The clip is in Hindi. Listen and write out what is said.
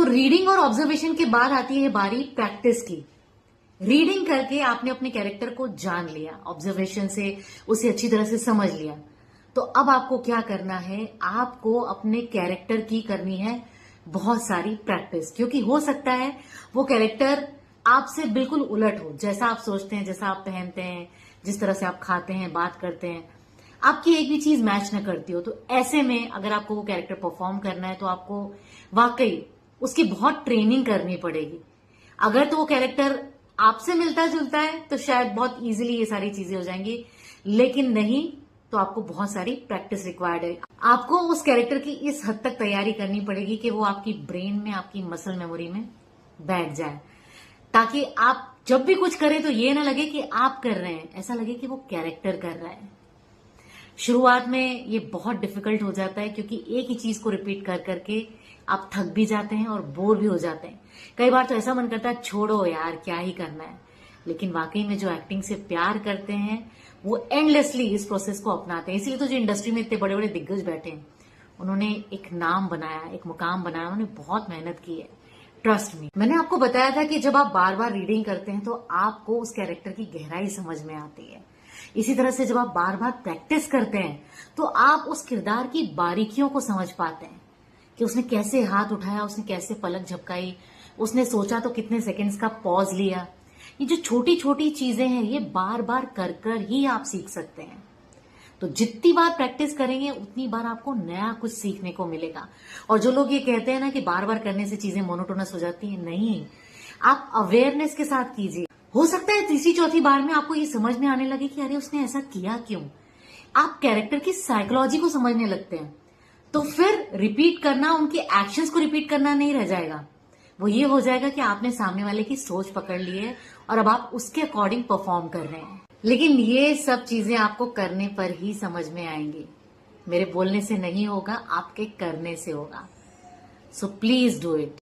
रीडिंग और ऑब्जर्वेशन के बाद आती है बारी प्रैक्टिस की। रीडिंग करके आपने अपने कैरेक्टर को जान लिया, ऑब्जर्वेशन से उसे अच्छी तरह से समझ लिया, तो अब आपको क्या करना है, आपको अपने कैरेक्टर की करनी है बहुत सारी प्रैक्टिस। क्योंकि हो सकता है वो कैरेक्टर आपसे बिल्कुल उलट हो, जैसा आप सोचते हैं, जैसा आप पहनते हैं, जिस तरह से आप खाते हैं, बात करते हैं, आपकी एक भी चीज मैच न करती हो। तो ऐसे में अगर आपको वो कैरेक्टर परफॉर्म करना है तो आपको वाकई उसकी बहुत ट्रेनिंग करनी पड़ेगी। अगर तो वो कैरेक्टर आपसे मिलता जुलता है तो शायद बहुत इजीली ये सारी चीजें हो जाएंगी, लेकिन नहीं तो आपको बहुत सारी प्रैक्टिस रिक्वायर्ड है। आपको उस कैरेक्टर की इस हद तक तैयारी करनी पड़ेगी कि वो आपकी ब्रेन में, आपकी मसल मेमोरी में बैठ जाए, ताकि आप जब भी कुछ करें तो ये ना लगे कि आप कर रहे हैं, ऐसा लगे कि वो कैरेक्टर कर रहा है। शुरुआत में ये बहुत डिफिकल्ट हो जाता है, क्योंकि एक ही चीज को रिपीट कर करके आप थक भी जाते हैं और बोर भी हो जाते हैं। कई बार तो ऐसा मन करता है छोड़ो यार, क्या ही करना है। लेकिन वाकई में जो एक्टिंग से प्यार करते हैं वो एंडलेसली इस प्रोसेस को अपनाते हैं। इसलिए तो जो इंडस्ट्री में इतने बड़े बड़े दिग्गज बैठे हैं, उन्होंने एक नाम बनाया, एक मुकाम बनाया, उन्होंने बहुत मेहनत की है। Trust me. मैंने आपको बताया था कि जब आप बार बार रीडिंग करते हैं तो आपको उस कैरेक्टर की गहराई समझ में आती है। इसी तरह से जब आप बार बार प्रैक्टिस करते हैं तो आप उस किरदार की बारीकियों को समझ पाते हैं कि उसने कैसे हाथ उठाया, उसने कैसे पलक झपकाई, उसने सोचा तो कितने सेकंड्स का पॉज लिया। ये जो छोटी छोटी चीजें हैं ये बार बार कर कर ही आप सीख सकते हैं। तो जितनी बार प्रैक्टिस करेंगे उतनी बार आपको नया कुछ सीखने को मिलेगा। और जो लोग ये कहते हैं ना कि बार बार करने से चीजें मोनोटोनस हो जाती हैं, नहीं, आप अवेयरनेस के साथ कीजिए। हो सकता है तीसरी चौथी बार में आपको ये समझ में आने लगे कि अरे उसने ऐसा किया क्यों। आप कैरेक्टर की साइकोलॉजी को समझने लगते हैं, तो फिर रिपीट करना, उनके एक्शंस को रिपीट करना नहीं रह जाएगा। वो ये हो जाएगा कि आपने सामने वाले की सोच पकड़ ली है और अब आप उसके अकॉर्डिंग परफॉर्म कर रहे हैं। लेकिन ये सब चीजें आपको करने पर ही समझ में आएंगी। मेरे बोलने से नहीं होगा, आपके करने से होगा। So please do it.